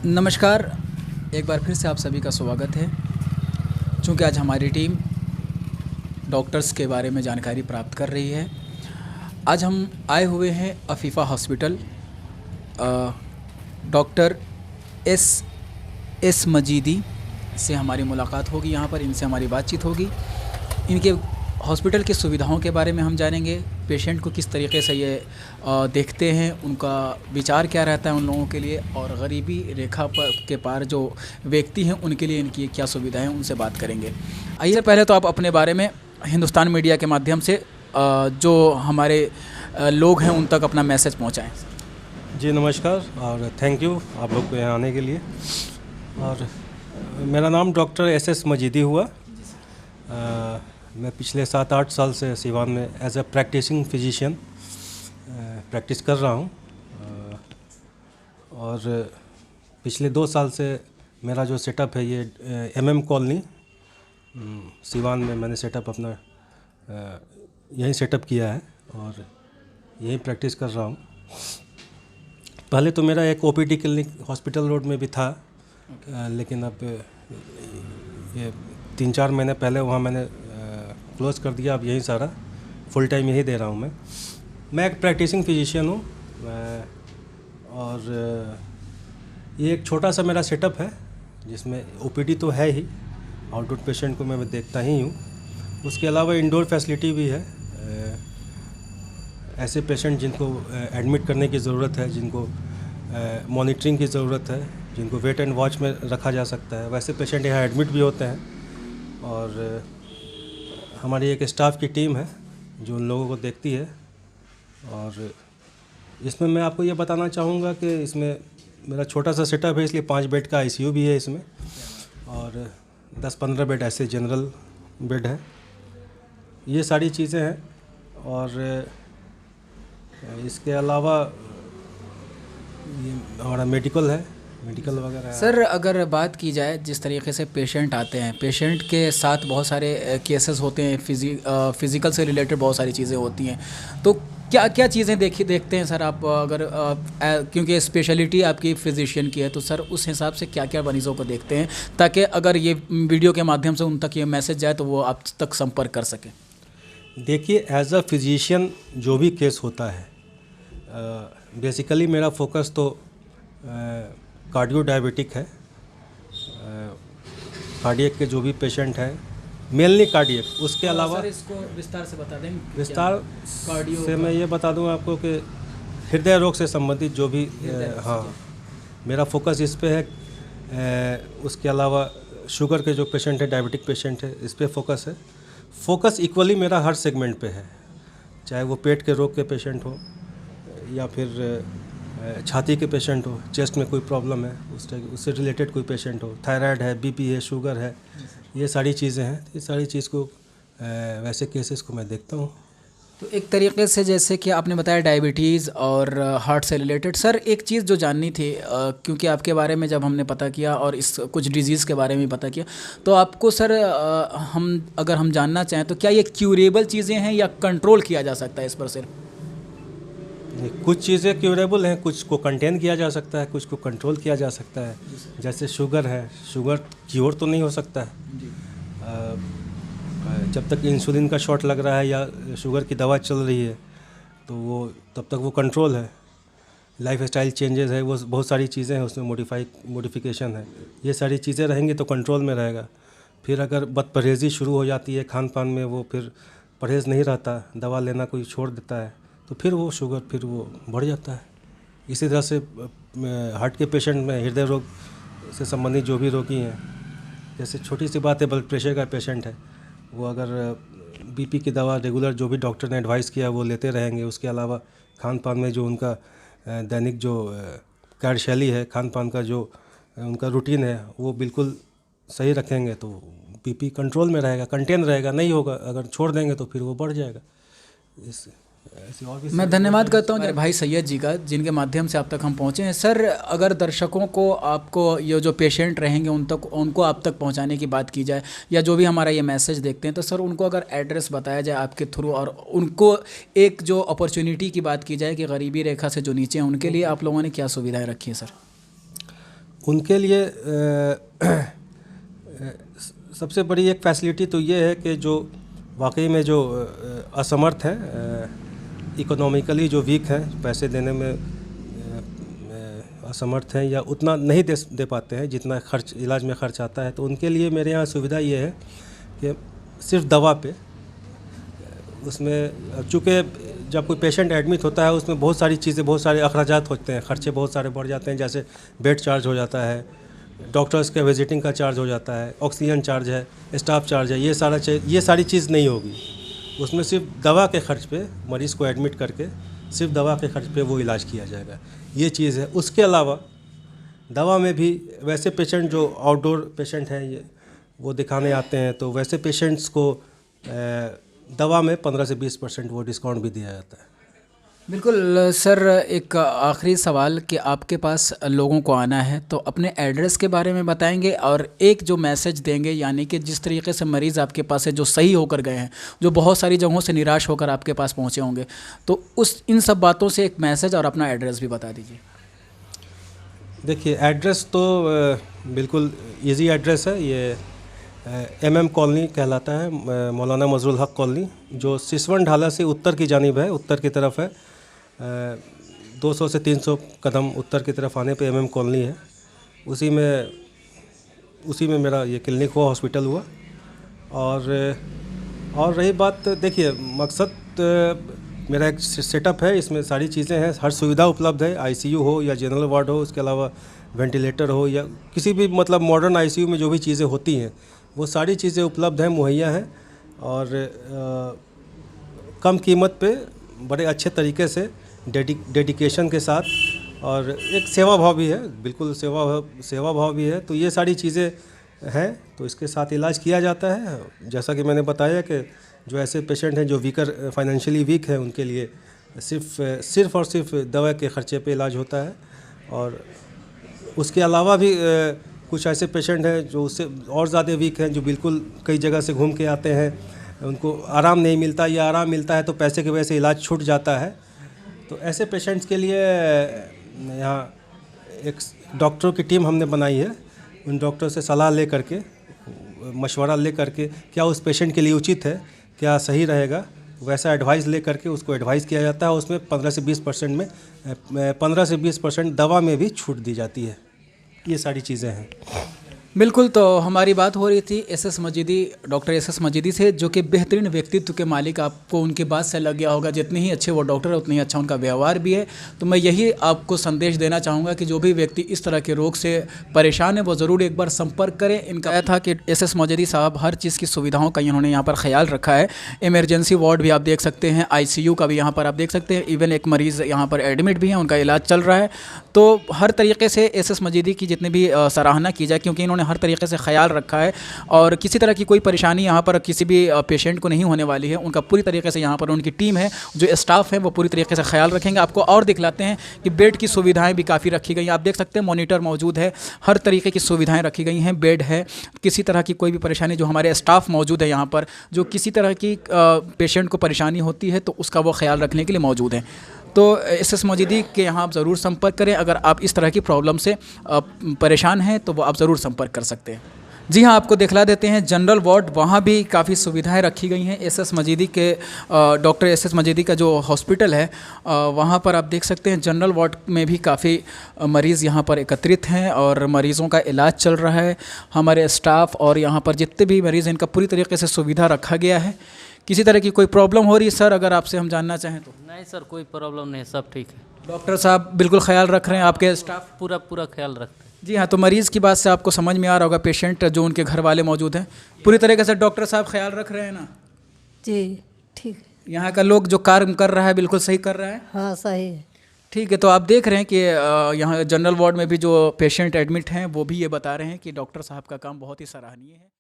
नमस्कार, एक बार फिर से आप सभी का स्वागत है। चूँकि आज हमारी टीम डॉक्टर्स के बारे में जानकारी प्राप्त कर रही है, आज हम आए हुए हैं Afifa hospital. Doctor S Majidi से हमारी मुलाकात होगी, यहाँ पर इनसे हमारी बातचीत होगी। इनके हॉस्पिटल की सुविधाओं के बारे में हम जानेंगे, पेशेंट को किस तरीके से ये देखते हैं, उनका विचार क्या रहता है उन लोगों के लिए, और गरीबी रेखा पर के पार जो व्यक्ति हैं उनके लिए इनकी क्या सुविधाएं हैं, उनसे बात करेंगे। आइए पहले तो आप अपने बारे में हिंदुस्तान मीडिया के माध्यम से जो हमारे लोग हैं उन तक अपना मैसेज पहुंचाएं। जी नमस्कार और थैंक यू आप लोग को यहाँ आने के लिए। और मेरा नाम डॉक्टर एस मजीदी हुआ। मैं पिछले 7-8 साल से सीवान में as a practising physician practice कर रहा हूँ। और पिछले 2 साल से मेरा जो सेटअप है ये MM कॉलोनी सीवान में मैंने सेटअप अपना यहीं सेटअप किया है और यहीं प्रैक्टिस कर रहा हूँ। पहले तो मेरा एक OPD क्लिनिक हॉस्पिटल रोड में भी था, लेकिन अब ये 3-4 महीने पहले वहाँ मैंने क्लोज़ कर दिया। अब यही सारा फुल टाइम यही दे रहा हूँ मैं एक प्रैक्टिसिंग फिजिशियन हूँ। और ये एक छोटा सा मेरा सेटअप है जिसमें OPD तो है ही, आउटडोर पेशेंट को मैं देखता ही हूँ। उसके अलावा इंडोर फैसिलिटी भी है। ऐसे पेशेंट जिनको एडमिट करने की ज़रूरत है, जिनको मॉनिटरिंग की ज़रूरत है, जिनको वेट एंड वॉच में रखा जा सकता है, वैसे पेशेंट यहाँ एडमिट भी होते हैं। और हमारी एक स्टाफ की टीम है जो उन लोगों को देखती है। और इसमें मैं आपको ये बताना चाहूँगा कि इसमें मेरा छोटा सा सेटअप है, इसलिए 5 बेड का ICU भी है इसमें, और 10-15 बेड ऐसे जनरल बेड है। ये सारी चीज़ें हैं। और इसके अलावा ये हमारा मेडिकल है, मेडिकल वगैरह है। सर, अगर बात की जाए जिस तरीके से पेशेंट आते हैं, पेशेंट के साथ बहुत सारे केसेस होते हैं, फिज़िकल से रिलेटेड बहुत सारी चीज़ें होती हैं, तो क्या क्या चीज़ें देखते हैं सर आप? अगर क्योंकि स्पेशलिटी आपकी फिजिशियन की है, तो सर उस हिसाब से क्या क्या मरीज़ों को देखते हैं, ताकि अगर ये वीडियो के माध्यम से उन तक ये मैसेज जाए तो वो आप तक संपर्क कर सकें। देखिए, एज अ फिजिशियन जो भी केस होता है, बेसिकली मेरा फोकस तो कार्डियो डायबिटिक है। कार्डियक के जो भी पेशेंट हैं, मेनली कार्डियक। उसके अलावा सर इसको विस्तार से बता दें। विस्तार कार्डियो से मैं ये बता दूं आपको कि हृदय रोग से संबंधित जो भी हाँ, मेरा फोकस इस पे है। उसके अलावा शुगर के जो पेशेंट है, डायबिटिक पेशेंट है, इस पे फोकस है। फोकस इक्वली मेरा हर सेगमेंट पे है, चाहे वो पेट के रोग के पेशेंट हो या फिर छाती के पेशेंट हो, चेस्ट में कोई प्रॉब्लम है उससे रिलेटेड कोई पेशेंट हो, थायराइड है, BP है, शुगर है, ये सारी चीज़ें हैं। ये सारी चीज़ को वैसे केसेस को मैं देखता हूँ। तो एक तरीके से जैसे कि आपने बताया डायबिटीज़ और हार्ट से रिलेटेड, सर एक चीज़ जो जाननी थी, क्योंकि आपके बारे में जब हमने पता किया और इस कुछ डिजीज़ के बारे में पता किया, तो आपको सर अगर हम जानना चाहें तो क्या ये क्यूरेबल चीज़ें हैं या कंट्रोल किया जा सकता है इस पर सर? कुछ चीज़ें क्यूरेबल हैं, कुछ को कंटेन किया जा सकता है, कुछ को कंट्रोल किया जा सकता है। जैसे शुगर है, शुगर क्योर तो नहीं हो सकता है। जब तक इंसुलिन का शॉट लग रहा है या शुगर की दवा चल रही है तो वो तब तक वो कंट्रोल है। लाइफ स्टाइल चेंजेस है, वो बहुत सारी चीज़ें हैं उसमें, मॉडिफिकेशन है, ये सारी चीज़ें रहेंगी तो कंट्रोल में रहेगा। फिर अगर बदपरहेज़ी शुरू हो जाती है खान पान में, वो फिर परहेज़ नहीं रहता, दवा लेना कोई छोड़ देता है, तो फिर वो शुगर फिर वो बढ़ जाता है। इसी तरह से हार्ट के पेशेंट में, हृदय रोग से संबंधित जो भी रोगी हैं, जैसे छोटी सी बात है, ब्लड प्रेशर का पेशेंट है, वो अगर BP की दवा रेगुलर जो भी डॉक्टर ने एडवाइस किया वो लेते रहेंगे। उसके अलावा खान पान में जो उनका दैनिक जो कार्यशैली है, खान पान का जो उनका रूटीन है, वो बिल्कुल सही रखेंगे तो BP कंट्रोल में रहेगा, कंटेन रहेगा, नहीं होगा। अगर छोड़ देंगे तो फिर वो बढ़ जाएगा। मैं धन्यवाद करता हूँ भाई सैयद जी का, जिनके माध्यम से आप तक हम पहुँचे हैं। सर, अगर दर्शकों को आपको ये जो पेशेंट रहेंगे उनको आप तक पहुँचाने की बात की जाए, या जो भी हमारा ये मैसेज देखते हैं, तो सर उनको अगर एड्रेस बताया जाए आपके थ्रू, और उनको एक जो अपॉर्चुनिटी की बात की जाए कि गरीबी रेखा से जो नीचे हैं उनके लिए आप लोगों ने क्या सुविधाएँ रखी हैं सर? उनके लिए सबसे बड़ी एक फैसिलिटी तो ये है कि जो वाकई में जो असमर्थ हैं, इकोनॉमिकली जो वीक हैं, पैसे देने में असमर्थ हैं या उतना नहीं दे पाते हैं जितना खर्च इलाज में खर्च आता है, तो उनके लिए मेरे यहाँ सुविधा ये है कि सिर्फ दवा पे उसमें, चूँकि जब कोई पेशेंट एडमिट होता है उसमें बहुत सारी चीज़ें, बहुत सारे अखराजात होते हैं, खर्चे बहुत सारे बढ़ जाते हैं, जैसे बेड चार्ज हो जाता है, डॉक्टर्स के विजिटिंग का चार्ज हो जाता है, ऑक्सीजन चार्ज है, स्टाफ चार्ज है, ये सारी चीज़ नहीं होगी। उसमें सिर्फ दवा के खर्च पे, मरीज़ को एडमिट करके सिर्फ दवा के खर्च पे वो इलाज किया जाएगा, ये चीज़ है। उसके अलावा दवा में भी वैसे पेशेंट जो आउटडोर पेशेंट हैं, ये वो दिखाने आते हैं, तो वैसे पेशेंट्स को दवा में 15 से 20% वो डिस्काउंट भी दिया जाता है। बिल्कुल सर, एक आखिरी सवाल कि आपके पास लोगों को आना है तो अपने एड्रेस के बारे में बताएंगे और एक जो मैसेज देंगे, यानी कि जिस तरीके से मरीज़ आपके पास है जो सही होकर गए हैं, जो बहुत सारी जगहों से निराश होकर आपके पास पहुंचे होंगे, तो इन सब बातों से एक मैसेज और अपना एड्रेस भी बता दीजिए। देखिए, एड्रेस तो बिल्कुल इजी एड्रेस है। ये MM कॉलोनी कहलाता है, मौलाना मजरुल हक कॉलोनी, जो सिसवन ढाला से उत्तर की जानिब है, उत्तर की तरफ है। 200 से 300 कदम उत्तर की तरफ आने पे MM कॉलोनी है। उसी में मेरा ये क्लिनिक हुआ, हॉस्पिटल हुआ। और रही बात, देखिए मकसद मेरा एक सेटअप है, इसमें सारी चीज़ें हैं, हर सुविधा उपलब्ध है। ICU हो या जनरल वार्ड हो, उसके अलावा वेंटिलेटर हो या किसी भी मतलब मॉडर्न ICU में जो भी चीज़ें होती हैं वो सारी चीज़ें उपलब्ध हैं, मुहैया हैं, और कम कीमत पे बड़े अच्छे तरीके से डेडिकेशन के साथ, और एक सेवा भाव भी है, बिल्कुल सेवा भाव भी है। तो ये सारी चीज़ें हैं, तो इसके साथ इलाज किया जाता है। जैसा कि मैंने बताया कि जो ऐसे पेशेंट हैं जो फाइनेंशियली वीक हैं, उनके लिए सिर्फ और सिर्फ दवा के ख़र्चे पे इलाज होता है। और उसके अलावा भी कुछ ऐसे पेशेंट हैं जो उससे और ज़्यादा वीक हैं, जो बिल्कुल कई जगह से घूम के आते हैं, उनको आराम नहीं मिलता या आराम मिलता है तो पैसे की वजह से इलाज छूट जाता है। तो ऐसे पेशेंट्स के लिए यहाँ एक डॉक्टरों की टीम हमने बनाई है। उन डॉक्टर से सलाह ले करके, मशवरा ले करके, क्या उस पेशेंट के लिए उचित है, क्या सही रहेगा, वैसा एडवाइस ले करके उसको एडवाइस किया जाता है। उसमें 15 से 20% दवा में भी छूट दी जाती है। ये सारी चीज़ें हैं। बिल्कुल, तो हमारी बात हो रही थी डॉक्टर एस एस मजीदी से, जो कि बेहतरीन व्यक्तित्व के मालिक, आपको उनकी बात से लग गया होगा, जितने ही अच्छे वो डॉक्टर है उतनी ही अच्छा उनका व्यवहार भी है। तो मैं यही आपको संदेश देना चाहूँगा कि जो भी व्यक्ति इस तरह के रोग से परेशान है वो ज़रूर एक बार संपर्क करें। इनका यह था कि एस मजीदी साहब हर चीज़ की सुविधाओं का इन्होंने यहाँ पर ख्याल रखा है। इमरजेंसी वार्ड भी आप देख सकते हैं, ICU का भी यहाँ पर आप देख सकते हैं, इवन एक मरीज़ यहाँ पर एडमिट भी हैं, उनका इलाज चल रहा है। तो हर तरीके से एस मजीदी की जितनी भी सराहना की जाए, क्योंकि इन्होंने हर तरीके से ख्याल रखा है और किसी तरह की कोई परेशानी यहाँ पर किसी भी पेशेंट को नहीं होने वाली है। उनका पूरी तरीके से यहाँ पर उनकी टीम है, जो स्टाफ है वो पूरी तरीके से ख्याल रखेंगे। आपको और दिखलाते हैं कि बेड की सुविधाएं भी काफ़ी रखी गई हैं। आप देख सकते हैं मॉनिटर मौजूद है, हर तरीके की सुविधाएं रखी गई हैं, बेड है, किसी तरह की कोई भी परेशानी, जो हमारे स्टाफ मौजूद है यहाँ पर, जो किसी तरह की पेशेंट को परेशानी होती है तो उसका वो ख्याल रखने के लिए मौजूद है। तो एस मजीदी के यहाँ आप ज़रूर संपर्क करें। अगर आप इस तरह की प्रॉब्लम से परेशान हैं तो वो आप ज़रूर संपर्क कर सकते हैं। जी हाँ, आपको दिखला देते हैं जनरल वार्ड, वहाँ भी काफ़ी सुविधाएं रखी गई हैं। एस मजीदी के डॉक्टर एस मजीदी का जो हॉस्पिटल है, वहाँ पर आप देख सकते हैं जनरल वार्ड में भी काफ़ी मरीज़ यहाँ पर एकत्रित हैं और मरीज़ों का इलाज चल रहा है। हमारे स्टाफ और यहाँ पर जितने भी मरीज़ हैं, इनका पूरी तरीके से सुविधा रखा गया है। किसी तरह की कोई प्रॉब्लम हो रही है सर, अगर आपसे हम जानना चाहें तो? नहीं सर, कोई प्रॉब्लम नहीं, सब ठीक है। डॉक्टर साहब बिल्कुल ख्याल रख रहे हैं, आपके स्टाफ पूरा ख्याल रखते हैं। जी हाँ, तो मरीज़ की बात से आपको समझ में आ रहा होगा, पेशेंट जो उनके घर वाले मौजूद हैं, पूरी तरीके से डॉक्टर साहब ख्याल रख रहे हैं ना? जी ठीक है। यहाँ का लोग जो कार्य कर रहा है बिल्कुल सही कर रहा है? हाँ सही है। ठीक है, तो आप देख रहे हैं कि यहाँ जनरल वार्ड में भी जो पेशेंट एडमिट हैं वो भी ये बता रहे हैं कि डॉक्टर साहब का काम बहुत ही सराहनीय है।